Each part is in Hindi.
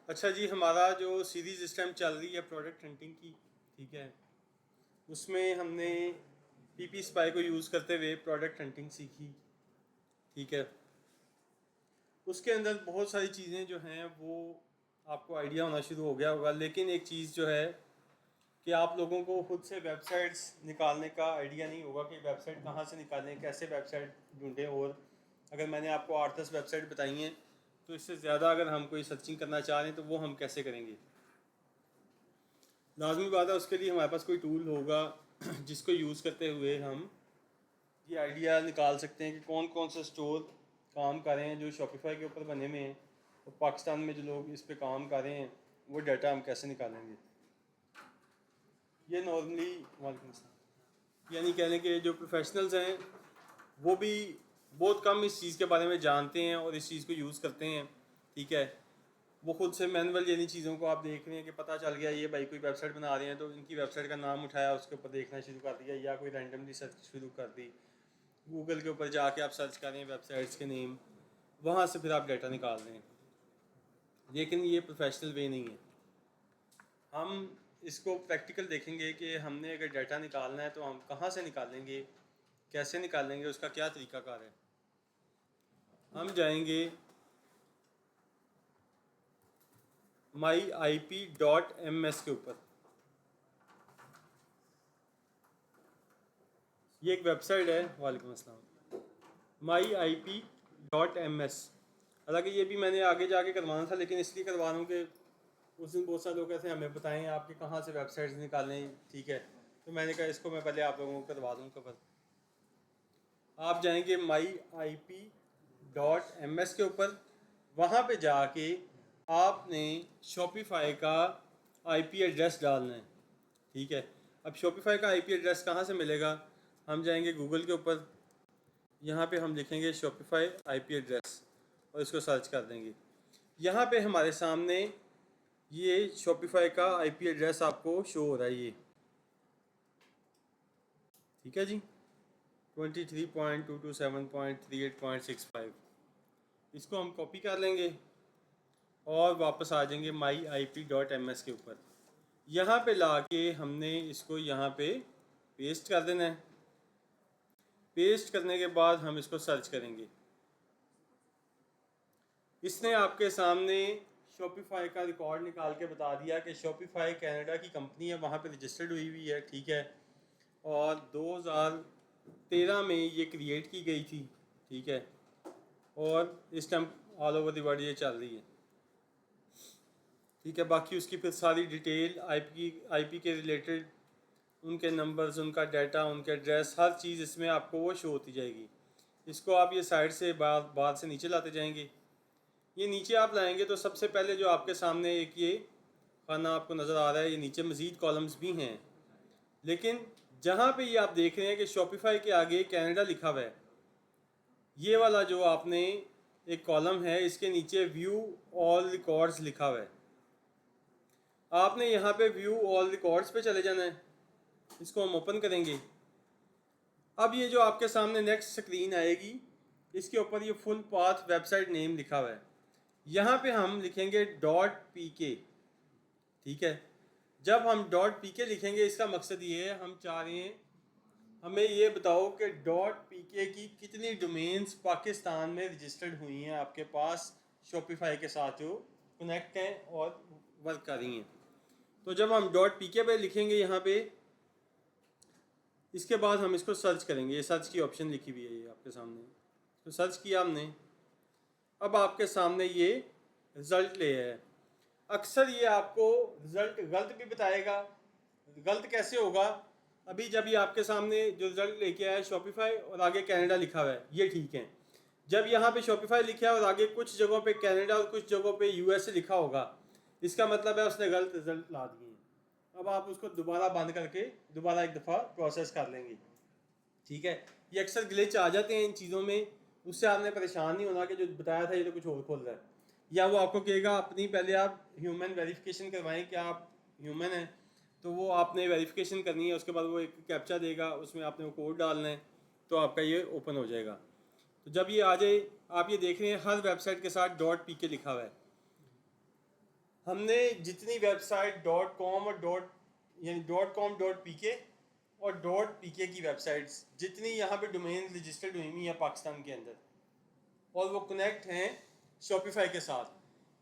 अच्छा जी, हमारा जो सीरीज़ इस टाइम चल रही है प्रोडक्ट हंटिंग की, ठीक है, उसमें हमने पीपी स्पाई को यूज़ करते हुए प्रोडक्ट हंटिंग सीखी, ठीक है। उसके अंदर बहुत सारी चीज़ें जो हैं वो आपको आइडिया होना शुरू हो गया होगा, लेकिन एक चीज़ जो है कि आप लोगों को खुद से वेबसाइट्स निकालने का आइडिया नहीं होगा कि वेबसाइट कहाँ से निकालें, कैसे वेबसाइट ढूंढें। और अगर मैंने आपको 8-10 वेबसाइट बताई हैं तो इससे ज़्यादा अगर हम कोई सर्चिंग करना चाह रहे हैं तो वो हम कैसे करेंगे। लाजमी बात है उसके लिए हमारे पास कोई टूल होगा जिसको यूज़ करते हुए हम ये आइडिया निकाल सकते हैं कि कौन कौन से स्टोर काम कर रहे हैं जो शॉपिफाई के ऊपर बने हुए हैं, और पाकिस्तान में जो लोग इस पे काम कर रहे हैं वो डाटा हम कैसे निकालेंगे। ये नॉर्मली वालेकुम अस्सलाम, यानी कहने के जो प्रोफेशनल्स हैं वो भी बहुत कम इस चीज़ के बारे में जानते हैं और इस चीज़ को यूज़ करते हैं, ठीक है। वो खुद से मैनुअल यानी चीज़ों को आप देख रहे हैं कि पता चल गया ये भाई कोई वेबसाइट बना रहे हैं तो इनकी वेबसाइट का नाम उठाया, उसके ऊपर देखना शुरू कर दिया, या कोई रैंडमली सर्च शुरू कर दी। गूगल के ऊपर जाके आप सर्च कर रहे हैं वेबसाइट्स के नेम, वहाँ से फिर आप डाटा निकाल रहे हैं, लेकिन ये प्रोफेशनल वे नहीं है। हम इसको प्रैक्टिकल देखेंगे कि हमने अगर डाटा निकालना है तो हम कहाँ से निकालेंगे, कैसे निकालेंगे, उसका क्या तरीकाकार है। हम जाएंगे myip.ms के ऊपर। ये एक वेबसाइट है, वालेकुम अस्सलाम, myip.ms। हालांकि ये भी मैंने आगे जाके करवाना था, लेकिन इसलिए करवा रहा हूँ कि उस दिन बहुत सारे लोग कहते हैं हमें बताएं आपके कहाँ से वेबसाइट्स निकालें, ठीक है। तो मैंने कहा इसको मैं पहले आप लोगों को करवा दूँ कवर। आप जाएंगे myip.ms के ऊपर, वहाँ पे जाके आपने शॉपिफाई का आईपी एड्रेस डालना है, ठीक है। अब शॉपिफाई का आईपी एड्रेस कहाँ से मिलेगा, हम जाएंगे गूगल के ऊपर, यहाँ पे हम लिखेंगे शॉपिफाई आईपी एड्रेस और इसको सर्च कर देंगे। यहाँ पे हमारे सामने ये शॉपिफाई का आईपी एड्रेस आपको शो हो रहा है, ये ठीक है जी, 23.227.38.65। इसको हम कॉपी कर लेंगे और वापस आ जाएंगे myip.ms के ऊपर। यहाँ पे लाके हमने इसको यहाँ पे पेस्ट कर देना है। पेस्ट करने के बाद हम इसको सर्च करेंगे। इसने आपके सामने शॉपिफाई का रिकॉर्ड निकाल के बता दिया कि शॉपिफाई कनाडा की कंपनी है, वहाँ पे रजिस्टर्ड हुई हुई है, ठीक है। और 2013 में ये क्रिएट की गई थी, ठीक है। और इस time all over the world ये चल रही है, ठीक है। बाकी उसकी फिर सारी डिटेल आईपी के रिलेटेड, उनके नंबर्स, उनका डाटा, उनके एड्रेस, हर चीज़ इसमें आपको वो शो होती जाएगी। इसको आप ये साइड से बाद से नीचे लाते जाएंगे। ये नीचे आप लाएंगे तो सबसे पहले जो आपके सामने एक ये खाना आपको नज़र आ रहा है, ये नीचे मज़ीद कॉलम्स भी हैं, लेकिन जहाँ पे ये आप देख रहे हैं कि शॉपिफाई के आगे कनाडा लिखा हुआ है, ये वाला जो आपने एक कॉलम है इसके नीचे व्यू ऑल रिकॉर्ड्स लिखा हुआ है। आपने यहाँ पे व्यू ऑल रिकॉर्ड्स पे चले जाना है। इसको हम ओपन करेंगे। अब ये जो आपके सामने नेक्स्ट स्क्रीन आएगी, इसके ऊपर ये फुल पाथ वेबसाइट नेम लिखा हुआ है। यहाँ पे हम लिखेंगे .pk, ठीक है। जब हम .pk लिखेंगे इसका मकसद ये है, हम चाह रहे हैं हमें ये बताओ कि .pk की कितनी डोमेन्स पाकिस्तान में रजिस्टर्ड हुई हैं आपके पास शॉपिफाई के साथ जो कनेक्ट हैं और वर्क कर रही हैं। तो जब हम .pk पे लिखेंगे यहाँ पे, इसके बाद हम इसको सर्च करेंगे। ये सर्च की ऑप्शन लिखी हुई है ये आपके सामने, तो सर्च किया हमने। अब आपके सामने ये रिज़ल्ट ले है। अक्सर ये आपको रिज़ल्ट गलत भी बताएगा। गलत कैसे होगा, अभी जब ये आपके सामने जो रिज़ल्ट लेके आया है शॉपिफाई और आगे कनाडा लिखा हुआ है, ये ठीक है। जब यहाँ पे शॉपिफाई लिखा है और आगे कुछ जगहों पे कनाडा और कुछ जगहों पे यूएसए लिखा होगा, इसका मतलब है उसने गलत रिज़ल्ट ला दिए हैं। अब आप उसको दोबारा बंद करके दोबारा एक दफ़ा प्रोसेस कर लेंगे, ठीक है। ये अक्सर ग्लिच आ जाते हैं इन चीज़ों में, उससे आपने परेशान नहीं होना कि जो बताया था ये तो कुछ और खोल रहा है। या वो आपको कहेगा अपनी पहले आप ह्यूमन वेरिफिकेशन करवाएं कि आप ह्यूमन हैं, तो वो आपने वेरिफिकेशन करनी है। उसके बाद वो एक कैप्चा देगा, उसमें आपने वो कोड डालना है, तो आपका ये ओपन हो जाएगा। तो जब ये आ जाए, आप ये देख रहे हैं हर वेबसाइट के साथ .pk लिखा हुआ है। हमने जितनी वेबसाइट .com और .com.pk और .pk की वेबसाइट्स जितनी यहाँ पे डोमेन रजिस्टर्ड हुई हुई हैं पाकिस्तान के अंदर और वो कनेक्ट हैं शॉपिफाई के साथ,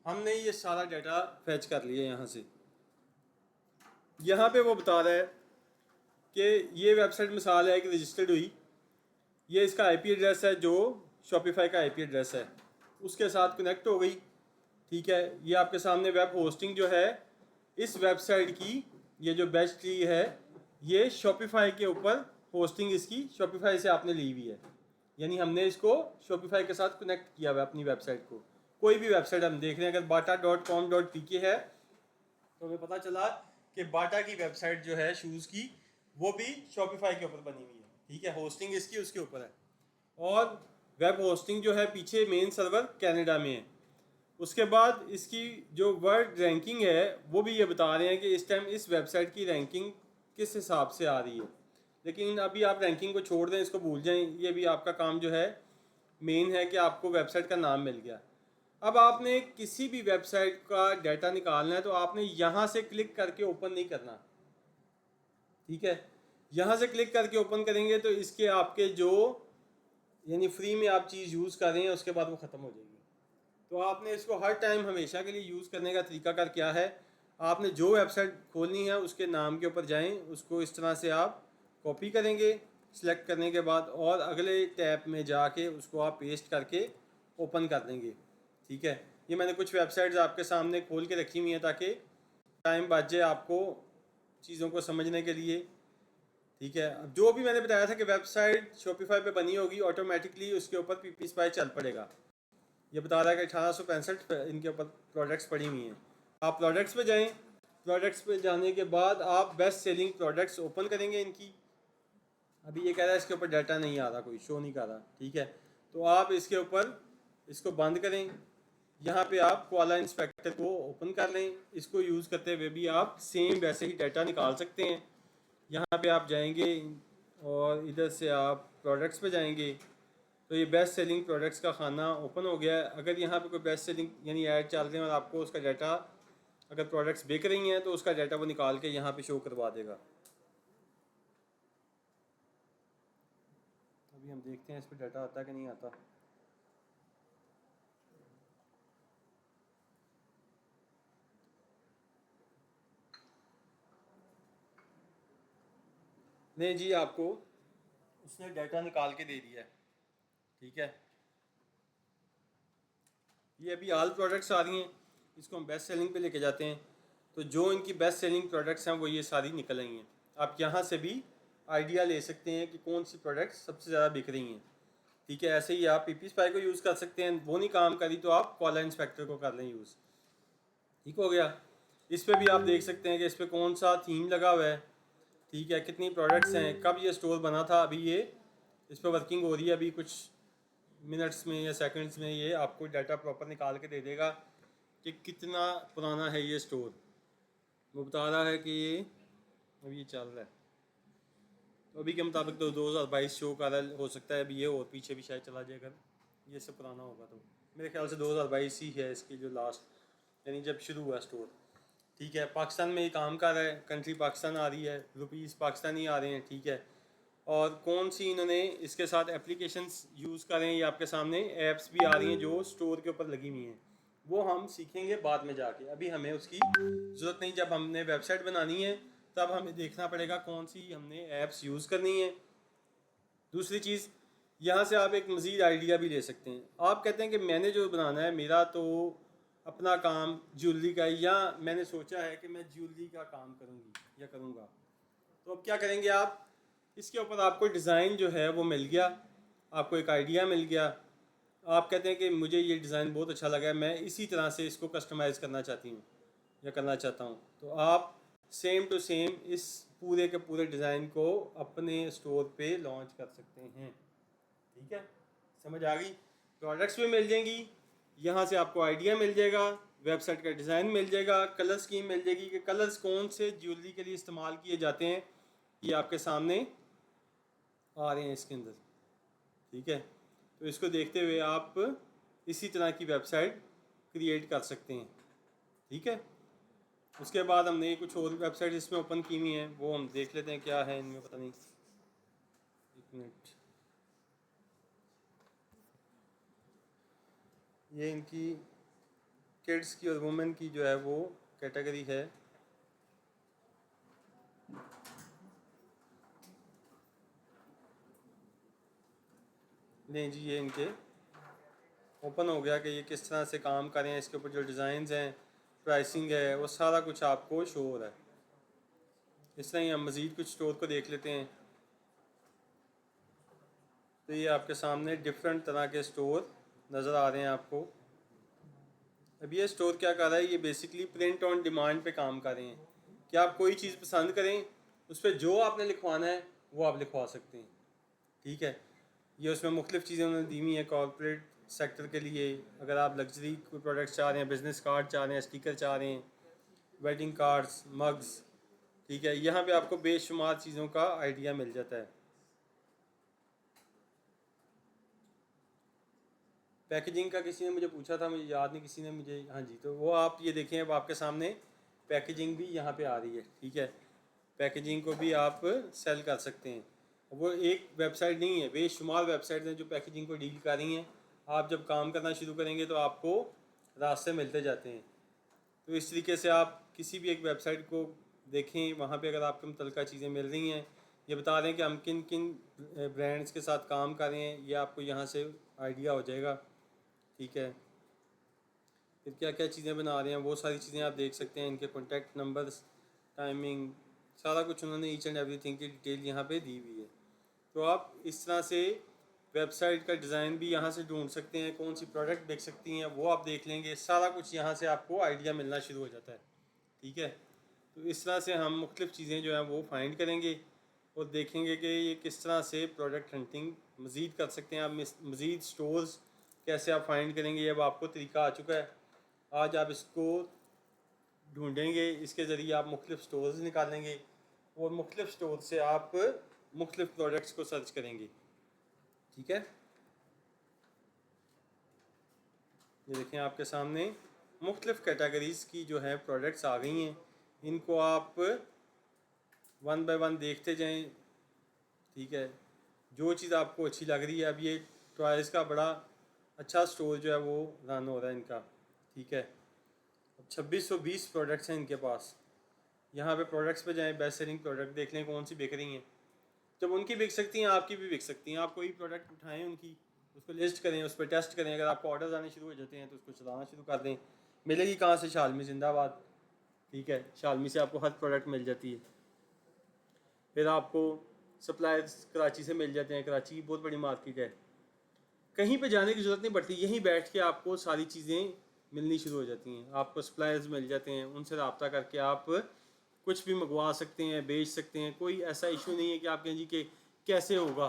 हमने ये सारा डाटा फैच कर लिया यहाँ से। यहाँ पे वो बता रहा है कि ये वेबसाइट मिसाल है कि रजिस्टर्ड हुई, ये इसका आईपी एड्रेस है जो शॉपिफाई का आईपी एड्रेस है, उसके साथ कनेक्ट हो गई। ठीक है, ये आपके सामने वेब होस्टिंग जो है इस वेबसाइट की, ये जो बैच ट्री है ये शॉपिफाई के ऊपर होस्टिंग इसकी शॉपिफाई से आपने ली हुई है, यानी हमने इसको शॉपिफाई के साथ कनेक्ट किया हुआ है अपनी वेबसाइट को। कोई भी वेबसाइट हम देख रहे हैं, अगर bata.com.pk है तो हमें पता चला कि बाटा की वेबसाइट जो है शूज़ की वो भी शॉपिफाई के ऊपर बनी हुई है। ठीक है, होस्टिंग इसकी उसके ऊपर है, और वेब होस्टिंग जो है पीछे मेन सर्वर कनाडा में है। उसके बाद इसकी जो वर्ल्ड रैंकिंग है वो भी ये बता रहे हैं कि इस टाइम इस वेबसाइट की रैंकिंग किस हिसाब से आ रही है। लेकिन अभी आप रैंकिंग को छोड़ दें, इसको भूल जाएं, ये भी आपका काम जो है मेन है कि आपको वेबसाइट का नाम मिल गया। अब आपने किसी भी वेबसाइट का डाटा निकालना है तो आपने यहाँ से क्लिक करके ओपन नहीं करना। ठीक है, यहाँ से क्लिक करके ओपन करेंगे तो इसके आपके जो यानी फ्री में आप चीज़ यूज़ कर रहे हैं उसके बाद वो ख़त्म हो जाएगी। तो आपने इसको हर टाइम हमेशा के लिए यूज़ करने का तरीकाकार क्या है, आपने जो वेबसाइट खोलनी है उसके नाम के ऊपर जाएं, उसको इस तरह से आप कॉपी करेंगे सिलेक्ट करने के बाद, और अगले टैब में जाके उसको आप पेस्ट करके ओपन कर देंगे। ठीक है, ये मैंने कुछ वेबसाइट्स आपके सामने खोल के रखी हुई हैं ताकि टाइम बच जाए आपको चीज़ों को समझने के लिए। ठीक है, अब जो भी मैंने बताया था कि वेबसाइट शॉपिफाई पे बनी होगी ऑटोमेटिकली उसके ऊपर पीपी स्पाई चल पड़ेगा। ये बता रहा है कि 1865 इनके ऊपर प्रोडक्ट्स पड़ी हुई हैं। आप प्रोडक्ट्स पे जाएं, प्रोडक्ट्स पे जाने के बाद आप बेस्ट सेलिंग प्रोडक्ट्स ओपन करेंगे इनकी। अभी ये कह रहा है इसके ऊपर डाटा नहीं आ रहा, कोई शो नहीं कर रहा। ठीक है, तो आप इसके ऊपर इसको बंद करें, यहाँ पे आप कोआला इंस्पेक्टर को ओपन कर लें। इसको यूज़ करते हुए भी आप सेम वैसे ही डाटा निकाल सकते हैं। यहाँ पे आप जाएंगे और इधर से आप प्रोडक्ट्स पे जाएंगे तो ये बेस्ट सेलिंग प्रोडक्ट्स का खाना ओपन हो गया है। अगर यहाँ पे कोई बेस्ट सेलिंग यानी ऐड चल रहे हैं और आपको उसका डाटा, अगर प्रोडक्ट्स बिक रही हैं तो उसका डाटा वो निकाल के यहाँ पे शो करवा देगा। अभी हम देखते हैं इस पर डाटा आता है कि नहीं आता। नहीं जी, आपको उसने डाटा निकाल के दे दिया है। ठीक है, ये अभी ऑल प्रोडक्ट्स आ रही हैं, इसको हम बेस्ट सेलिंग पे लेके जाते हैं तो जो इनकी बेस्ट सेलिंग प्रोडक्ट्स हैं वो ये सारी निकल आई हैं। आप यहाँ से भी आइडिया ले सकते हैं कि कौन सी प्रोडक्ट्स सबसे ज़्यादा बिक रही हैं। ठीक है, ऐसे ही आप पीपी स्पाई को यूज़ कर सकते हैं, वो नहीं काम करी तो आप कोआला इंस्पेक्टर को कर लें यूज़। ठीक हो गया, इस पर भी आप देख सकते हैं कि इस पर कौन सा थीम लगा हुआ है। ठीक है, कितनी प्रोडक्ट्स हैं, कब ये स्टोर बना था, अभी ये इस पर वर्किंग हो रही है, अभी कुछ मिनट्स में या सेकंड्स में ये आपको डाटा प्रॉपर निकाल के दे देगा कि कितना पुराना है ये स्टोर। वो बता रहा है कि ये अभी ये चल रहा है तो अभी के मुताबिक तो 2022 शो का हो सकता है, अभी ये और पीछे भी शायद चला जाए अगर ये से पुराना होगा तो। मेरे ख्याल से 2022 ही है इसकी जो लास्ट यानी जब शुरू हुआ स्टोर। ठीक है, पाकिस्तान में ये काम कर रहा है, कंट्री पाकिस्तान आ रही है, रुपीज़ पाकिस्तानी आ रहे हैं। ठीक है, और कौन सी इन्होंने इसके साथ एप्लीकेशंस यूज़ करें, ये आपके सामने ऐप्स भी आ रही हैं जो स्टोर के ऊपर लगी हुई हैं, वो हम सीखेंगे बाद में जाके, अभी हमें उसकी ज़रूरत नहीं। जब हमने वेबसाइट बनानी है तब हमें देखना पड़ेगा कौन सी हमने ऐप्स यूज़ करनी है। दूसरी चीज़, यहाँ से आप एक मज़ीद आइडिया भी ले सकते हैं। आप कहते हैं कि मैंने जो बनाना है मेरा तो अपना काम ज्वेलरी का, या मैंने सोचा है कि मैं ज्वेलरी का काम करूँगी या करूँगा, तो अब क्या करेंगे आप, इसके ऊपर आपको डिज़ाइन जो है वो मिल गया, आपको एक आइडिया मिल गया, आप कहते हैं कि मुझे ये डिज़ाइन बहुत अच्छा लगा है, मैं इसी तरह से इसको कस्टमाइज़ करना चाहती हूँ या करना चाहता हूँ, तो आप सेम टू सेम इस पूरे के पूरे डिज़ाइन को अपने स्टोर पे लॉन्च कर सकते हैं। ठीक है, समझ आ गई। प्रोडक्ट्स भी मिल जाएंगी, यहाँ से आपको आइडिया मिल जाएगा, वेबसाइट का डिज़ाइन मिल जाएगा, कलर स्कीम मिल जाएगी कि कलर्स कौन से ज्वेलरी के लिए इस्तेमाल किए जाते हैं, ये आपके सामने आ रहे हैं इसके अंदर। ठीक है, तो इसको देखते हुए आप इसी तरह की वेबसाइट क्रिएट कर सकते हैं। ठीक है। उसके बाद हमने कुछ और वेबसाइट इसमें ओपन की हुई हैं, वो हम देख लेते हैं क्या है इनमें, पता नहीं, एक मिनट। ये इनकी किड्स की और वुमेन की जो है वो कैटेगरी है। नहीं जी, ये इनके ओपन हो गया कि ये किस तरह से काम कर रहे हैं। इसके ऊपर जो डिज़ाइंस हैं, प्राइसिंग है, वो सारा कुछ आपको शो हो रहा है। इस तरह ही हम मज़ीद कुछ स्टोर को देख लेते हैं। तो ये आपके सामने डिफरेंट तरह के स्टोर नज़र आ रहे हैं आपको। अब ये स्टोर क्या कर रहा है, ये बेसिकली प्रिंट ऑन डिमांड पे काम कर रहे हैं कि आप कोई चीज़ पसंद करें, उस पर जो आपने लिखवाना है वो आप लिखवा सकते हैं। ठीक है, ये उसमें मुख्तलिफ़ चीज़ें उन्होंने दी हुई हैं कॉर्पोरेट सेक्टर के लिए। अगर आप लग्जरी कोई प्रोडक्ट्स चाह रहे हैं, बिजनेस कार्ड चाह रहे हैं, स्टिकर चाह रहे हैं, वेडिंग कार्ड्स, मग्स, ठीक है, यहाँ पे आपको बेशुमार चीज़ों का आइडिया मिल जाता है। पैकेजिंग का किसी ने मुझे पूछा था, मुझे याद नहीं किसी ने मुझे, हाँ जी, तो वो आप ये देखें, अब आपके सामने पैकेजिंग भी यहाँ पे आ रही है। ठीक है, पैकेजिंग को भी आप सेल कर सकते हैं। वो एक वेबसाइट नहीं है, बेशुमार वेबसाइट हैं जो पैकेजिंग को डील कर रही हैं। आप जब काम करना शुरू करेंगे तो आपको रास्ते मिलते जाते हैं। तो इस तरीके से आप किसी भी एक वेबसाइट को देखें, वहाँ पे अगर आपको मुतल्लिका चीज़ें मिल रही हैं, ये बता रहे हैं कि हम किन किन ब्रांड्स के साथ काम कर रहे हैं, ये आपको यहाँ से आइडिया हो जाएगा। ठीक है, फिर क्या क्या चीज़ें बना रहे हैं वो सारी चीज़ें आप देख सकते हैं। इनके कॉन्टैक्ट नंबर्स, टाइमिंग, सारा कुछ उन्होंने ईच एंड एवरीथिंग की डिटेल यहाँ पे दी हुई है। तो आप इस तरह से वेबसाइट का डिज़ाइन भी यहाँ से ढूंढ सकते हैं, कौन सी प्रोडक्ट बेच सकती हैं वो आप देख लेंगे, सारा कुछ यहाँ से आपको आइडिया मिलना शुरू हो जाता है। ठीक है, तो इस तरह से हम मुख्तलिफ़ चीज़ें जो हैं वो फाइंड करेंगे और देखेंगे कि ये किस तरह से प्रोडक्ट हंटिंग मज़ीद कर सकते हैं। आप मज़ीद स्टोर्स कैसे आप फाइंड करेंगे, अब आपको तरीका आ चुका है। आज आप इसको ढूंढेंगे, इसके ज़रिए आप मुख्तलिफ़ स्टोर्स निकालेंगे और मुख्तलिफ़ स्टोर से आप मुख्तलिफ़ प्रोडक्ट्स को सर्च करेंगे। ठीक है, ये देखें आपके सामने मुख्तलिफ़ कैटेगरीज़ की जो है प्रोडक्ट्स आ गई हैं। इनको आप वन बाय वन देखते जाएं। ठीक है, जो चीज़ आपको अच्छी लग रही है, अब ये टॉयज़ का बड़ा अच्छा स्टोर जो है वो रन हो रहा है इनका। ठीक है, अब 2620 प्रोडक्ट्स हैं इनके पास। यहाँ पे प्रोडक्ट्स पे जाएं, बेस्ट सेलिंग प्रोडक्ट देख लें कौन सी बिक रही हैं। जब उनकी बिक सकती हैं, आपकी भी बिक सकती हैं। आप कोई प्रोडक्ट उठाएं उनकी, उसको लिस्ट करें, उस पर टेस्ट करें। अगर आपको ऑर्डर्स आने शुरू हो जाते हैं तो उसको चलाना शुरू कर दें। मिलेगी कहाँ से? शालमी जिंदाबाद। ठीक है, शालमी से आपको हर प्रोडक्ट मिल जाती है। फिर आपको सप्लायर्स कराची से मिल जाते हैं। कराची बहुत बड़ी मार्केट है, कहीं पे जाने की ज़रूरत नहीं पड़ती, यहीं बैठ के आपको सारी चीज़ें मिलनी शुरू हो जाती हैं। आपको सप्लायर्स मिल जाते हैं, उनसे रब्ता करके आप कुछ भी मंगवा सकते हैं, बेच सकते हैं। कोई ऐसा इशू नहीं है कि आप कहें जी कि कैसे होगा,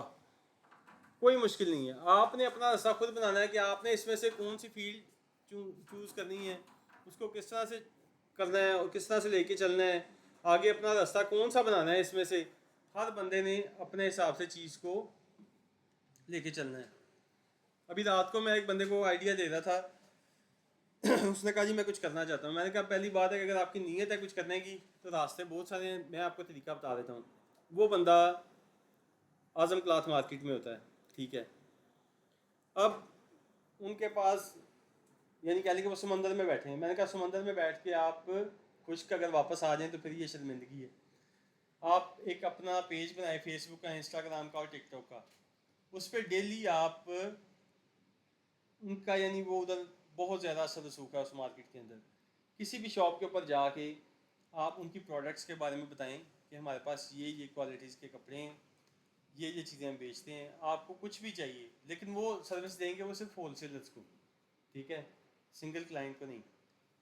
कोई मुश्किल नहीं है। आपने अपना रास्ता खुद बनाना है कि आपने इसमें से कौन सी फील्ड चूज़ करनी है, उसको किस तरह से करना है और किस तरह से लेके चलना है, आगे अपना रास्ता कौन सा बनाना है। इसमें से हर बंदे ने अपने हिसाब से चीज़ को लेके चलना है। अभी रात को मैं एक बंदे को आइडिया दे रहा था उसने कहा जी मैं कुछ करना चाहता हूँ। मैंने कहा पहली बात है कि अगर आपकी नीयत है कुछ करने की तो रास्ते बहुत सारे हैं, मैं आपको तरीका बता देता हूँ। वो बंदा आज़म क्लॉथ मार्केट में होता है। ठीक है, अब उनके पास यानी कह लें कि वो समंदर में बैठे हैं। मैंने कहा समंदर में बैठ के आप खुश्क अगर वापस आ जाएं तो फिर ये शर्मिंदगी है। आप एक अपना पेज बनाएं, फेसबुक का, इंस्टाग्राम का और टिकटॉक का। उस पर डेली आप उनका यानी वो उधर बहुत ज़्यादा असर रसूख है उस मार्केट के अंदर। किसी भी शॉप के ऊपर जाके आप उनकी प्रोडक्ट्स के बारे में बताएं कि हमारे पास ये क्वालिटीज़ के कपड़े हैं, ये चीज़ें हम बेचते हैं, आपको कुछ भी चाहिए। लेकिन वो सर्विस देंगे वो सिर्फ होलसेलर्स को। ठीक है, सिंगल क्लाइंट को नहीं।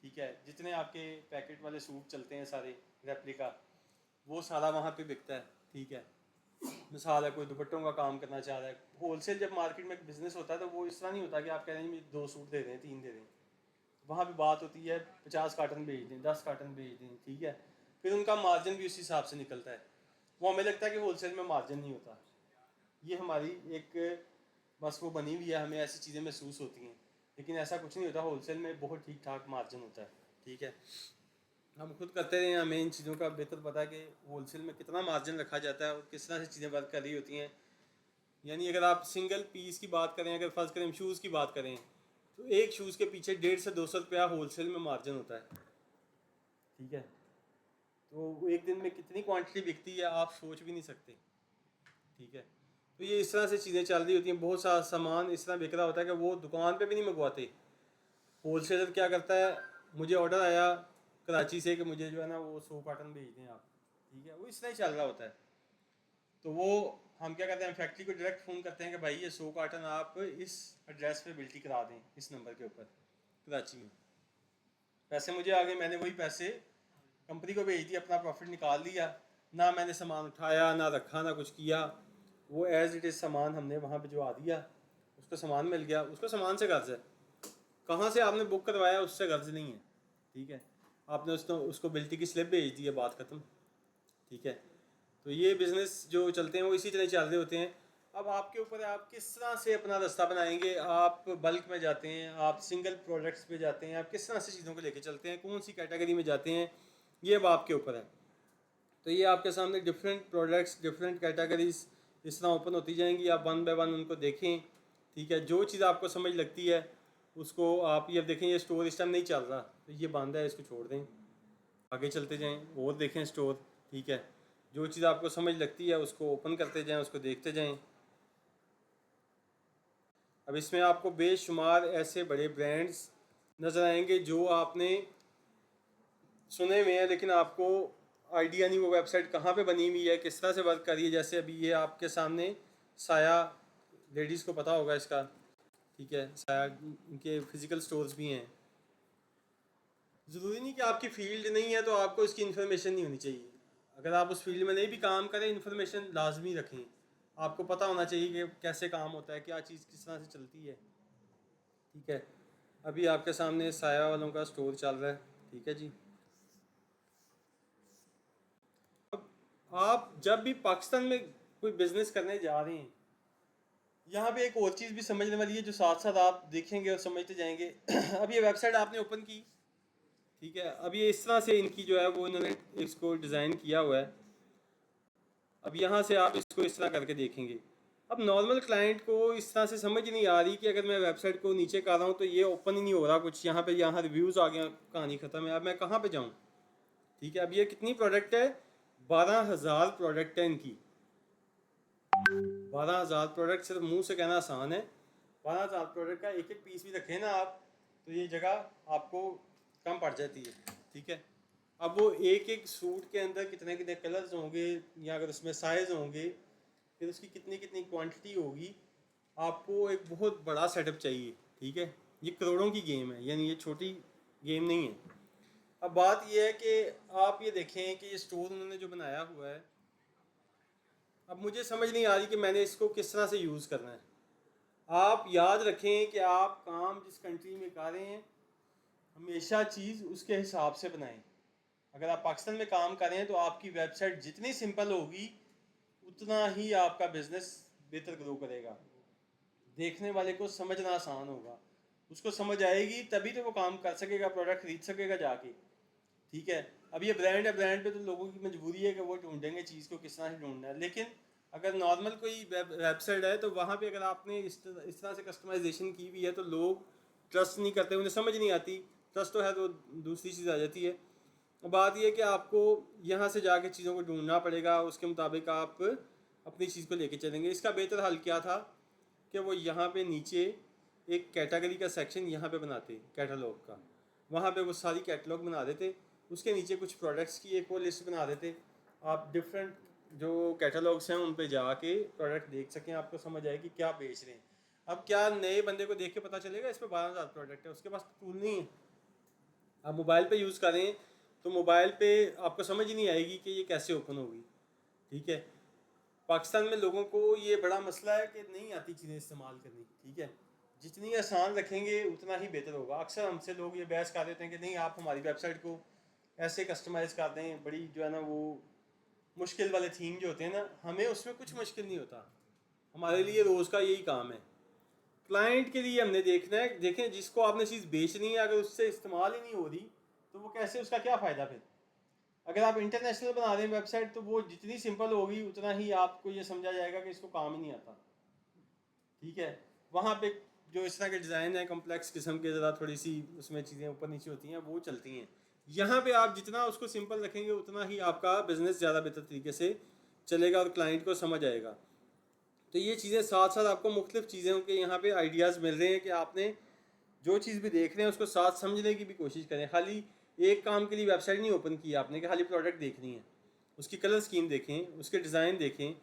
ठीक है, जितने आपके पैकेट वाले सूट चलते हैं सारे रेप्लिका, वो सारा वहाँ पे बिकता है। ठीक है, मिसाल है कोई दुपट्टों का काम करना चाह रहा है, होलसेल जब मार्केट में बिजनेस होता है तो वो इस तरह नहीं होता कि आप कह रहे हैं मुझे 2 सूट दे दें, 3 दे दें। वहाँ पे बात होती है 50 कार्टन भेज दें, 10 कार्टन भेज दें। ठीक है, फिर उनका मार्जिन भी उस हिसाब से निकलता है। वो हमें लगता है कि होलसेल में मार्जिन नहीं होता। ये हमारी एक बस वो बनी हुई है, हमें ऐसी चीज़ें महसूस होती हैं, लेकिन ऐसा कुछ नहीं होता। होलसेल में बहुत ठीक ठाक मार्जिन होता है। ठीक है, हम खुद करते रहे, हमें इन चीज़ों का बेहतर पता है कि होलसेल में कितना मार्जिन रखा जाता है और किस तरह से चीज़ें वर्क कर रही होती हैं। यानी अगर आप सिंगल पीस की बात करें, अगर फ़र्ज़ करें शूज़ की बात करें, तो एक शूज़ के पीछे 150 से 200 रुपया होलसेल में मार्जिन होता है। ठीक है, तो एक दिन में कितनी क्वांटिटी बिकती है आप सोच भी नहीं सकते। ठीक है, तो ये इस तरह से चीज़ें चल रही होती हैं। बहुत सारा सामान इस तरह बिक रहा होता है कि वो दुकान पे भी नहीं मंगवाते। होलसेलर क्या करता है, मुझे ऑर्डर आया कराची से कि मुझे जो है ना वो 100 कार्टन भेज दें आप। ठीक है, वो इस तरह ही चल रहा होता है। तो वो हम क्या करते हैं, फैक्ट्री को डायरेक्ट फ़ोन करते हैं कि भाई ये 100 कार्टन आप इस एड्रेस पे बिल्टी करा दें, इस नंबर के ऊपर कराची में। पैसे मुझे आ गए, मैंने वही पैसे कंपनी को भेज दिया, अपना प्रॉफिट निकाल लिया। ना मैंने सामान उठाया, ना रखा, ना कुछ किया। वो एज इट इज़ सामान हमने वहाँ भिजवा दिया, उसको सामान मिल गया। उसको सामान से गर्ज है, कहाँ से आपने बुक करवाया उससे गर्ज नहीं है। ठीक है, आपने उसको बिल्टी की स्लिप भेज दी है, बात ख़त्म। ठीक है, तो ये बिज़नेस जो चलते हैं वो इसी तरह चल रहे होते हैं। अब आपके ऊपर है, आप किस तरह से अपना रास्ता बनाएंगे। आप बल्क में जाते हैं, आप सिंगल प्रोडक्ट्स पे जाते हैं, आप किस तरह से चीज़ों को लेके चलते हैं, कौन सी कैटेगरी में जाते हैं, ये अब आपके ऊपर है। तो ये आपके सामने डिफरेंट प्रोडक्ट्स, डिफरेंट कैटेगरीज इस तरह ओपन होती जाएंगी। आप वन बाय वन उनको देखें। ठीक है, जो चीज़ आपको समझ लगती है उसको आप ये देखें। ये स्टोर इस टाइम नहीं चल रहा तो ये बंद है, इसको छोड़ दें, आगे चलते जाएं और देखें स्टोर। ठीक है, जो चीज़ आपको समझ लगती है उसको ओपन करते जाएं, उसको देखते जाएं। अब इसमें आपको बेशुमार ऐसे बड़े ब्रांड्स नज़र आएंगे जो आपने सुने हुए हैं, लेकिन आपको आइडिया नहीं वो वेबसाइट कहाँ पे बनी हुई है, किस तरह से वर्क कर रही है। जैसे अभी ये आपके सामने साया, लेडीज़ को पता होगा इसका। ठीक है, साया इनके फिज़िकल स्टोर्स भी हैं। ज़रूरी नहीं कि आपकी फील्ड नहीं है तो आपको इसकी इन्फॉर्मेशन नहीं होनी चाहिए। अगर आप उस फील्ड में नहीं भी काम करें, इन्फॉर्मेशन लाजमी रखें। आपको पता होना चाहिए कि कैसे काम होता है, क्या चीज़ किस तरह से चलती है। ठीक है, अभी आपके सामने साया वालों का स्टोर चल रहा है। ठीक है जी। अब आप जब भी पाकिस्तान में कोई बिज़नेस करने जा रहे हैं, यहाँ पे एक और चीज़ भी समझने वाली है जो साथ साथ आप देखेंगे और समझते जाएंगे। अब ये वेबसाइट आपने ओपन की, ठीक है, अब ये इस तरह से इनकी जो है वो इन्होंने इसको डिज़ाइन किया हुआ है। अब यहाँ से आप इसको इस तरह करके देखेंगे। अब नॉर्मल क्लाइंट को इस तरह से समझ नहीं आ रही कि अगर मैं वेबसाइट को नीचे कर रहा हूँ तो ये ओपन ही नहीं हो रहा कुछ। यहाँ पे यहाँ रिव्यूज़ आ गया, कहानी ख़त्म है, अब मैं कहाँ पे जाऊँ। ठीक है, अब ये कितनी प्रोडक्ट है, 12,000 प्रोडक्ट है इनकी। 12,000 प्रोडक्ट सिर्फ मुंह से कहना आसान है। 12,000 प्रोडक्ट का एक एक पीस भी रखें ना आप, तो ये जगह आपको कम पड़ जाती है। ठीक है, अब वो एक एक सूट के अंदर कितने कितने कलर्स होंगे, या अगर उसमें साइज़ होंगे, फिर उसकी कितनी कितनी क्वांटिटी होगी। आपको एक बहुत बड़ा सेटअप चाहिए। ठीक है, ये करोड़ों की गेम है, यानी ये छोटी गेम नहीं है। अब बात ये है कि आप ये देखें कि ये स्टोर उन्होंने जो बनाया हुआ है, अब मुझे समझ नहीं आ रही कि मैंने इसको किस तरह से यूज़ करना है। आप याद रखें कि आप काम जिस कंट्री में कर रहे हैं, हमेशा चीज़ उसके हिसाब से बनाएं। अगर आप पाकिस्तान में काम कर रहे हैं तो आपकी वेबसाइट जितनी सिंपल होगी उतना ही आपका बिज़नेस बेहतर ग्रो करेगा। देखने वाले को समझना आसान होगा, उसको समझ आएगी तभी तो वो काम कर सकेगा, प्रोडक्ट खरीद सकेगा जाके। ठीक है, अब ये ब्रांड है, ब्रांड पे तो लोगों की मजबूरी है कि वो ढूंढेंगे चीज़ को किस तरह से ढूंढना है। लेकिन अगर नॉर्मल कोई वेबसाइट है तो वहाँ पे अगर आपने इस तरह से कस्टमाइजेशन की हुई है तो लोग ट्रस्ट नहीं करते, उन्हें समझ नहीं आती। ट्रस्ट तो है तो दूसरी चीज़ आ जाती है। बात यह है कि आपको यहाँ से जाके चीज़ों को ढूंढना पड़ेगा, उसके मुताबिक आप अपनी चीज़ को लेके चलेंगे। इसका बेहतर हल क्या था कि वो यहाँ पे नीचे एक कैटेगरी का सेक्शन यहाँ पे बनाते, कैटलॉग का, वहाँ पे वो सारी कैटलॉग बना देते। उसके नीचे कुछ प्रोडक्ट्स की एक और लिस्ट बना देते। आप डिफरेंट जो कैटलॉग्स हैं उन पे जाके प्रोडक्ट देख सकें, आपको समझ आएगी क्या बेच रहे हैं। अब क्या नए बंदे को देख के पता चलेगा इस पर 12,000 प्रोडक्ट है, उसके पास टूल नहीं है। आप मोबाइल पे यूज़ करें तो मोबाइल पे आपको समझ ही नहीं आएगी कि ये कैसे ओपन होगी। ठीक है, पाकिस्तान में लोगों को ये बड़ा मसला है कि नहीं आती चीज़ें इस्तेमाल करनी। ठीक है, जितनी आसान रखेंगे उतना ही बेहतर होगा। अक्सर हमसे लोग ये बहस कर देते हैं कि नहीं आप हमारी वेबसाइट को ऐसे कस्टमाइज़ कर दें, बड़ी जो है ना वो मुश्किल वाले थीम जो होते हैं ना, हमें उसमें कुछ मुश्किल नहीं होता। हमारे लिए रोज़ का यही काम है। क्लाइंट के लिए हमने देखना है, देखें जिसको आपने चीज़ बेचनी है, अगर उससे इस्तेमाल ही नहीं हो रही तो वो कैसे, उसका क्या फ़ायदा फिर? अगर आप इंटरनेशनल बना रहे हैं वेबसाइट तो वो जितनी सिंपल होगी उतना ही आपको ये समझा जाएगा कि इसको काम ही नहीं आता। ठीक है, वहाँ पे जो इस तरह के डिज़ाइन है कॉम्प्लेक्स किस्म के, ज़रा थोड़ी सी उसमें चीज़ें ऊपर नीचे होती हैं, वो चलती हैं। यहाँ पे आप जितना उसको सिंपल रखेंगे उतना ही आपका बिजनेस ज़्यादा बेहतर तरीके से चलेगा और क्लाइंट को समझ आएगा। तो ये चीज़ें साथ साथ आपको मुख्तलिफ चीज़ों के यहाँ पे आइडियाज़ मिल रहे हैं कि आपने जो चीज़ भी देख रहे हैं उसको साथ समझने की भी कोशिश करें। खाली एक काम के लिए वेबसाइट नहीं ओपन की आपने कि खाली प्रोडक्ट देखनी है, उसकी कलर स्कीम देखें, उसके डिज़ाइन देखें।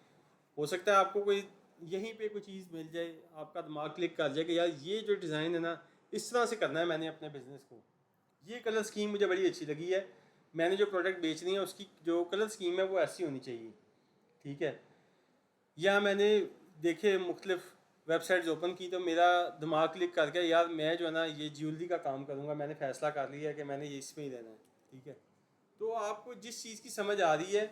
हो सकता है आपको कोई यहीं पे कोई चीज़ मिल जाए, आपका दिमाग क्लिक कर जाए कि यार ये जो डिज़ाइन है ना, इस तरह से करना है मैंने अपने बिज़नेस को, ये कलर स्कीम मुझे बड़ी अच्छी लगी है, मैंने जो प्रोडक्ट बेचनी है उसकी जो कलर स्कीम है वो ऐसी होनी चाहिए। ठीक है, या मैंने देखे मुख्तलिफ वेबसाइट्स ओपन की तो मेरा दिमाग क्लिक कर गया, यार मैं जो है ना ये ज्वेलरी का काम करूँगा, मैंने फ़ैसला कर लिया है कि मैंने ये इसमें ही रहना है। ठीक है, तो आपको जिस चीज़ की समझ आ रही है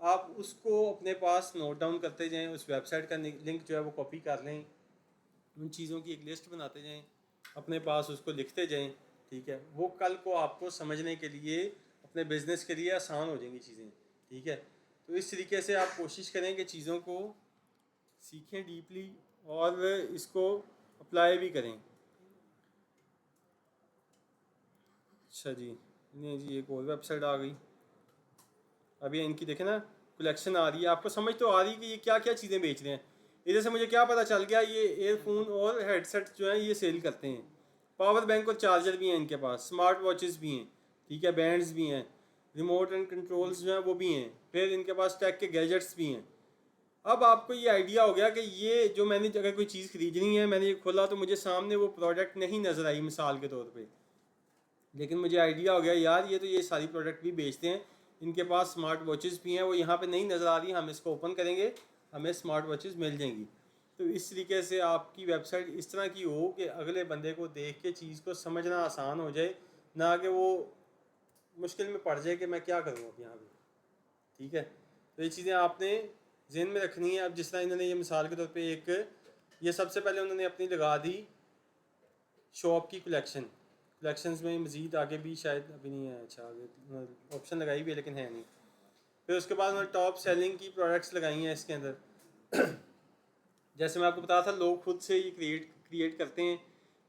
आप उसको अपने पास नोट डाउन करते जाएं, उस वेबसाइट का लिंक जो है वो कॉपी कर लें, उन चीज़ों की एक लिस्ट बनाते जाएं, अपने पास उसको लिखते जाएं। ठीक है, वो कल को आपको समझने के लिए, अपने बिज़नेस के लिए आसान हो जाएंगी चीज़ें। ठीक है, तो इस तरीके से आप कोशिश करें कि चीज़ों को सीखें डीपली और इसको अप्लाई भी करें। अच्छा जी, नहीं जी, एक और वेबसाइट आ गई। अभी इनकी देखें ना, कलेक्शन आ रही है, आपको समझ तो आ रही है कि ये क्या क्या चीज़ें बेच रहे हैं। इधर से मुझे क्या पता चल गया, ये एयरफोन और हेडसेट जो है ये सेल करते हैं। पावर बैंक और चार्जर भी हैं इनके पास, स्मार्ट वॉचेस भी हैं। ठीक है, बैंड्स भी हैं, रिमोट एंड कंट्रोल्स जो हैं वो भी हैं, फिर इनके पास टेक के गैजेट्स भी हैं। अब आपको ये आइडिया हो गया कि ये जो मैंने अगर कोई चीज़ खरीदनी है, मैंने ये खोला तो मुझे सामने वो प्रोडक्ट नहीं नज़र आई मिसाल के तौर पे, लेकिन मुझे आइडिया हो गया यार ये तो ये सारी प्रोडक्ट भी बेचते हैं, इनके पास स्मार्ट वॉचेस भी हैं, वो यहाँ पे नहीं नज़र आ रही, हम इसको ओपन करेंगे हमें स्मार्ट वॉचेस मिल जाएंगी। तो इस तरीके से आपकी वेबसाइट इस तरह की हो कि अगले बंदे को देख के चीज़ को समझना आसान हो जाए, ना कि वो मुश्किल में पड़ जाए कि मैं क्या करूँ अब यहाँ पर। ठीक है, तो ये चीज़ें आपने जहन में रखनी है। अब जिस तरह इन्होंने ये मिसाल के तौर पे एक, ये सबसे पहले उन्होंने अपनी लगा दी शॉप की कलेक्शंस में मज़ीद आगे भी शायद अभी नहीं है, अच्छा आगे ऑप्शन लगाई भी है लेकिन है नहीं। फिर उसके बाद उन्होंने टॉप सेलिंग की प्रोडक्ट्स लगाई हैं इसके अंदर। जैसे मैं आपको बताया था, लोग खुद से ये क्रिएट करते हैं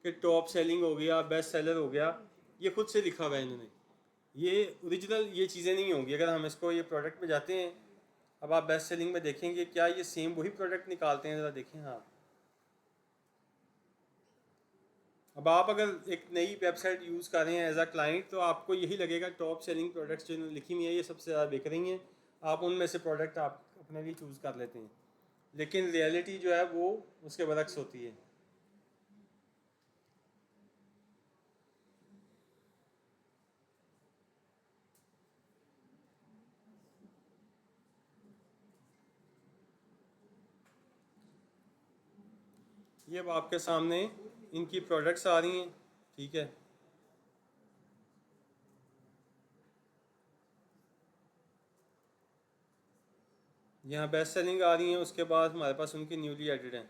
कि टॉप सेलिंग हो गया, बेस्ट सेलर हो गया, ये खुद से लिखा हुआ है इन्होंने, ये ओरिजिनल ये चीज़ें नहीं होंगी। अगर हम इसको ये प्रोडक्ट में जाते हैं, अब आप बेस्ट सेलिंग में देखेंगे क्या ये सेम वही प्रोडक्ट निकालते हैं, ज़रा देखें। हाँ, अब आप अगर एक नई वेबसाइट यूज़ कर रहे हैं एज अ क्लाइंट तो आपको यही लगेगा टॉप सेलिंग प्रोडक्ट्स जो लिखी हुई है ये सबसे ज़्यादा बिक रही हैं, आप उनमें से प्रोडक्ट आप अपने लिए चूज़ कर लेते हैं, लेकिन रियलिटी जो है वो उसके बरक्स होती है। ये अब आपके सामने इनकी प्रोडक्ट्स आ रही हैं। ठीक है, यहाँ बेस्ट सेलिंग आ रही हैं, उसके बाद हमारे पास उनकी न्यूली एडिड हैं।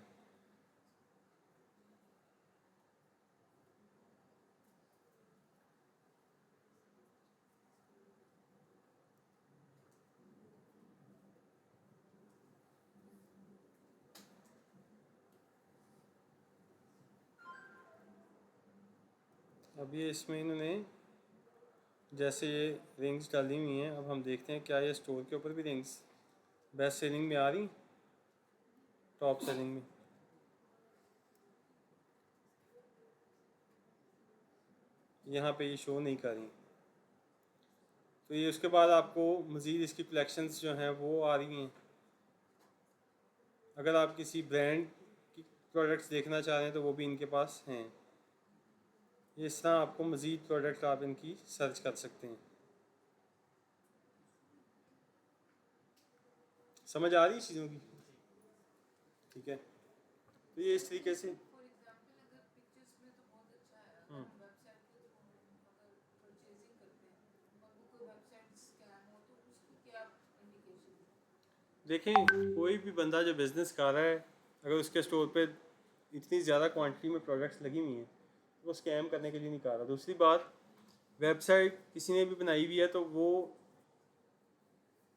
अब ये इसमें इन्होंने जैसे ये रिंग्स डाली हुई हैं, अब हम देखते हैं क्या ये स्टोर के ऊपर भी रिंग्स बेस्ट सेलिंग में आ रही, टॉप सेलिंग में। यहाँ पे ये शो नहीं कर रही। तो ये उसके बाद आपको मज़ीद इसकी कलेक्शंस जो हैं वो आ रही हैं। अगर आप किसी ब्रांड की प्रोडक्ट्स देखना चाह रहे हैं तो वो भी इनके पास हैं। इस तरह आपको मज़ीद प्रोडक्ट आप इनकी सर्च कर सकते हैं। समझ आ रही है चीज़ों की? ठीक है, तो ये इस तरीके से। देखें, कोई भी बंदा जो बिज़नेस कर रहा है अगर उसके स्टोर पे इतनी ज़्यादा क्वांटिटी में प्रोडक्ट्स लगी हुई हैं तो वो स्कैम करने के लिए नहीं कर रहा। दूसरी बात, वेबसाइट किसी ने भी बनाई हुई है तो वो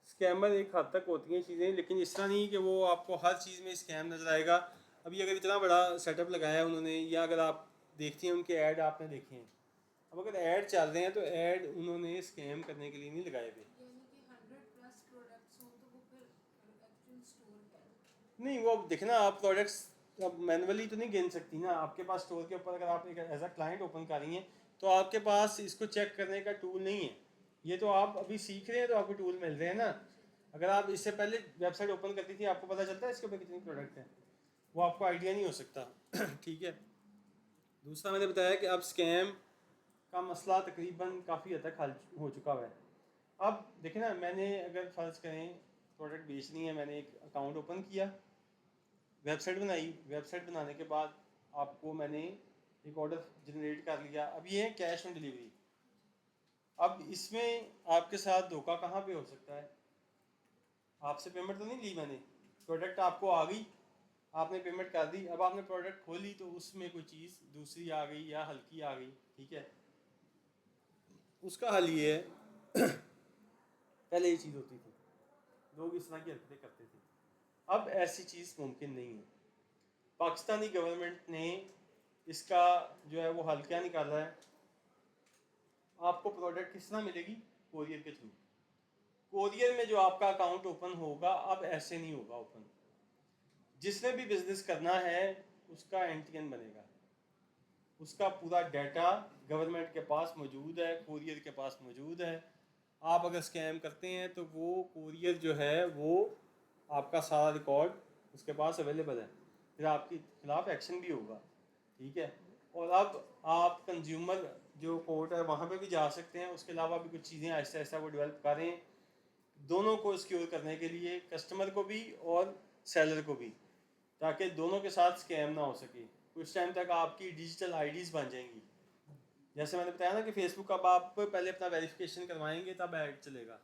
स्कैमर एक हद तक होती हैं चीज़ें, लेकिन इस तरह नहीं कि वो आपको हर चीज़ में स्कैम नज़र आएगा। अभी अगर इतना बड़ा सेटअप लगाया है उन्होंने, या अगर आप देखती हैं उनके ऐड आपने देखे हैं, अब अगर ऐड चल रहे हैं तो ऐड उन्होंने स्कैम करने के लिए नहीं लगाए हुए। नहीं, वो देखना आप प्रोडक्ट्स अब मैनुअली तो नहीं गिन सकती ना, आपके पास स्टोर के ऊपर अगर आप एक एज अ क्लाइंट ओपन कर रही हैं तो आपके पास इसको चेक करने का टूल नहीं है। ये तो आप अभी सीख रहे हैं तो आपको टूल मिल रहे हैं ना। अगर आप इससे पहले वेबसाइट ओपन करती थी आपको पता चलता है इसके ऊपर कितनी प्रोडक्ट है, वो आपको आइडिया नहीं हो सकता। ठीक है। दूसरा मैंने बताया कि अब स्कैम का मसला तकरीबन काफ़ी हद तक हल हो चुका है। अब देखें ना, मैंने अगर फ़र्ज़ करें प्रोडक्ट बेचनी है, मैंने एक अकाउंट ओपन किया, वेबसाइट बनाई, वेबसाइट बनाने के बाद आपको मैंने एक ऑर्डर जनरेट कर लिया। अब ये है कैश ऑन डिलीवरी। अब इसमें आपके साथ धोखा कहाँ पे हो सकता है, आपसे पेमेंट तो नहीं ली मैंने, प्रोडक्ट आपको आ गई, आपने पेमेंट कर दी, अब आपने प्रोडक्ट खोली तो उसमें कोई चीज़ दूसरी आ गई या हल्की आ गई। ठीक है, उसका हल ये है पहले ये चीज़ होती थी, लोग इस तरह की हरकतें करते थे, अब ऐसी चीज़ मुमकिन नहीं है। पाकिस्तानी गवर्नमेंट ने इसका जो है वो हल क्या निकाला है, आपको प्रोडक्ट किस तरह मिलेगी, कोरियर के थ्रू। कोरियर में जो आपका अकाउंट ओपन होगा अब ऐसे नहीं होगा ओपन, जिसने भी बिजनेस करना है उसका एनटीएन बनेगा, उसका पूरा डाटा गवर्नमेंट के पास मौजूद है, कोरियर के पास मौजूद है। आप अगर स्कैम करते हैं तो वो कोरियर जो है वो आपका सारा रिकॉर्ड उसके पास अवेलेबल है, फिर आपके खिलाफ एक्शन भी होगा। ठीक है, और अब आप कंज्यूमर जो कोर्ट है वहाँ पे भी जा सकते हैं। उसके अलावा भी कुछ चीज़ें ऐसा ऐसा वो डेवलप करें दोनों को सिक्योर करने के लिए, कस्टमर को भी और सेलर को भी, ताकि दोनों के साथ स्कैम ना हो सके। कुछ टाइम तक आपकी डिजिटल आईडीज़ बन जाएंगी, जैसे मैंने बताया ना कि फेसबुक अब आप पहले अपना वेरिफिकेशन करवाएंगे तब ऐड चलेगा,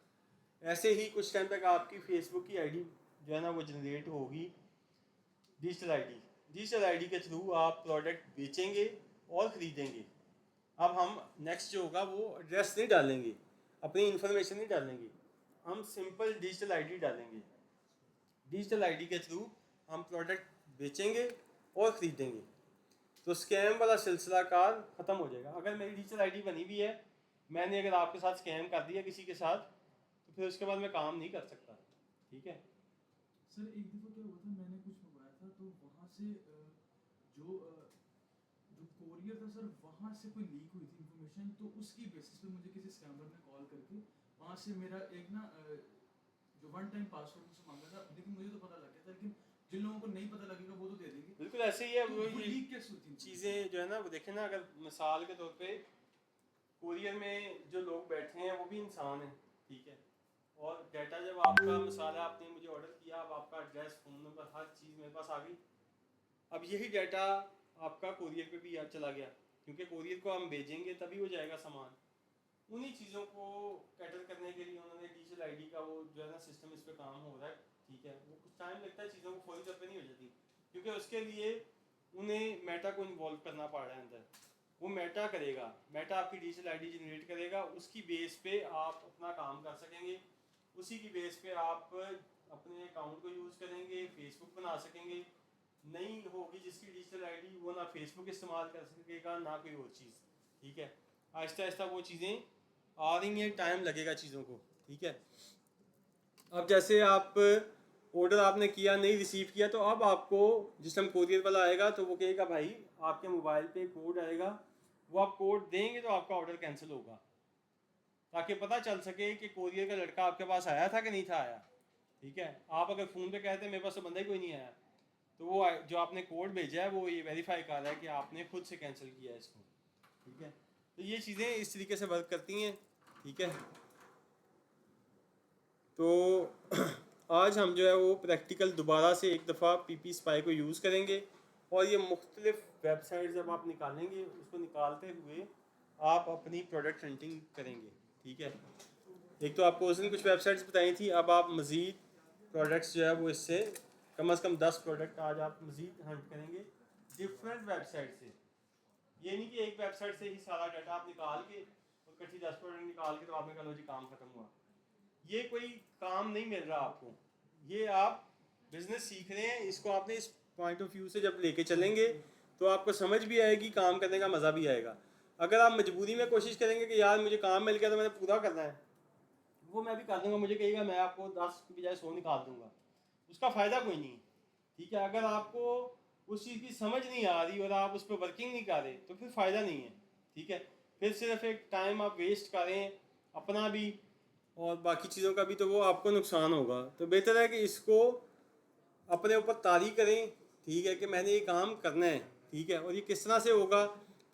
ऐसे ही कुछ टाइम तक आपकी फेसबुक की आईडी जो है ना वो जनरेट होगी, डिजिटल आईडी। डिजिटल आईडी के थ्रू आप प्रोडक्ट बेचेंगे और ख़रीदेंगे। अब हम नेक्स्ट जो होगा वो एड्रेस नहीं डालेंगे, अपनी इन्फॉर्मेशन नहीं डालेंगे, हम सिंपल डिजिटल आईडी डालेंगे। डिजिटल आईडी के थ्रू हम प्रोडक्ट बेचेंगे और ख़रीदेंगे, तो स्कैम वाला सिलसिला कार ख़त्म हो जाएगा। अगर मेरी डिजिटल आईडी बनी हुई है, मैंने अगर आपके साथ स्कैम कर दिया किसी के साथ, तो फिर उसके बाद मैं काम नहीं कर सकता। ठीक है सर, एक दफ़ा क्या हुआ था, मैंने कुछ मंगवाया था तो वहाँ से जो जो कोरियर था सर, वहाँ से कोई लीक हुई थी इन्फॉर्मेशन, तो उसकी बेसिस पे मुझे किसी स्कैमर ने कॉल करके वहाँ से मेरा एक ना जो वन टाइम पासवर्ड मुझसे मांगा था, लेकिन मुझे तो पता लग गया था, लेकिन जिन लोगों को नहीं पता लगेगा वो तो दे देंगे। बिल्कुल ऐसे ही है। तो वो लीक कैसे होती है चीज़ें जो है ना वो देखें ना, अगर मिसाल के तौर पे कोरियर में जो लोग बैठे हैं वो भी इंसान हैं। ठीक है, और डाटा जब आपका मिसाल है आपने मुझे ऑर्डर किया, अब आपका एड्रेस, फ़ोन नंबर, हर चीज़ मेरे पास आ गई। अब यही डाटा आपका कोरियर पे भी चला गया, क्योंकि कोरियर को हम भेजेंगे तभी हो जाएगा सामान। उन्हीं चीज़ों को कैटर करने के लिए उन्होंने डिजिटल आईडी का वो जो है ना सिस्टम इस पर काम हो रहा है। ठीक है, वो कुछ टाइम लगता है, चीज़ों को फौरी तौर पर नहीं हो जाती, क्योंकि उसके लिए उन्हें मेटा को इन्वॉल्व करना पड़ रहा है अंदर। वो मेटा करेगा, मेटा आपकी डिजिटल आईडी जनरेट करेगा, उसकी बेस पे आप अपना काम कर सकेंगे, उसी की बेस पे आप अपने अकाउंट को यूज़ करेंगे, फेसबुक बना सकेंगे। नहीं होगी जिसकी डिजिटल आईडी, वो ना फेसबुक इस्तेमाल कर सकेगा ना कोई और चीज़। ठीक है, आहिस्ता आहिस्ता वो चीज़ें आ रही हैं, टाइम लगेगा चीज़ों को। ठीक है, अब जैसे आप ऑर्डर आपने किया नहीं रिसीव किया, तो अब आपको जिस टाइम कोरियर वाला आएगा तो वो कहेगा भाई आपके मोबाइल पे कोड आएगा, वो आप कोड देंगे तो आपका ऑर्डर कैंसिल होगा, ताकि पता चल सके कि कोरियर का लड़का आपके पास आया था कि नहीं था आया। ठीक है, आप अगर फ़ोन पे कहते हैं मेरे पास तो बंदा ही कोई नहीं आया, तो वो जो आपने कोड भेजा है वो ये वेरीफाई कर रहा है कि आपने खुद से कैंसिल किया है इसको। ठीक है, तो ये चीज़ें इस तरीके से वर्क करती हैं। ठीक है, तो आज हम जो है वो प्रैक्टिकल दोबारा से एक दफ़ा पीपी स्पाई को यूज़ करेंगे, और ये मुख्तलिफ वेबसाइट जब आप निकालेंगे उसको निकालते हुए आप अपनी प्रोडक्ट हंटिंग करेंगे। ठीक है, एक तो आपको उस दिन कुछ वेबसाइट्स बताई थी, अब आप मज़ीद प्रोडक्ट्स जो है वो इससे कम से कम 10 प्रोडक्ट आज आप मज़ीद हंट करेंगे डिफरेंट वेबसाइट से। ये नहीं कि एक वेबसाइट से ही सारा डाटा आप निकाल के और कच्ची 10 प्रोडक्ट निकाल के तो आपने कहा लो जी काम खत्म हुआ। ये कोई काम नहीं मिल रहा आपको, ये आप बिजनेस सीख रहे हैं, इसको आपने इस पॉइंट ऑफ व्यू से जब लेके चलेंगे तो आपको समझ भी आएगी, काम करने का मज़ा भी आएगा। अगर आप मजबूरी में कोशिश करेंगे कि यार मुझे काम मिल गया तो मैंने पूरा करना है, वो मैं भी कर दूंगा, मुझे कहेगा मैं आपको 10 की बजाय 100 निकाल दूंगा, उसका फ़ायदा कोई नहीं है। ठीक है, अगर आपको उस चीज़ की समझ नहीं आ रही और आप उस पर वर्किंग नहीं कर रहे तो फिर फ़ायदा नहीं है। ठीक है, फिर सिर्फ एक टाइम आप वेस्ट करें अपना भी और बाकी चीज़ों का भी, तो वो आपको नुकसान होगा। तो बेहतर है कि इसको अपने ऊपर तारी करें, ठीक है, कि मैंने ये काम करना है, ठीक है, और ये किस तरह से होगा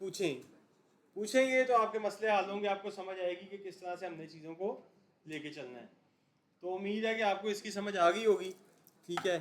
पूछेंगे तो आपके मसले हल होंगे, आपको समझ आएगी कि किस तरह से हमने चीज़ों को लेके चलना है। तो उम्मीद है कि आपको इसकी समझ आ गई होगी। ठीक है।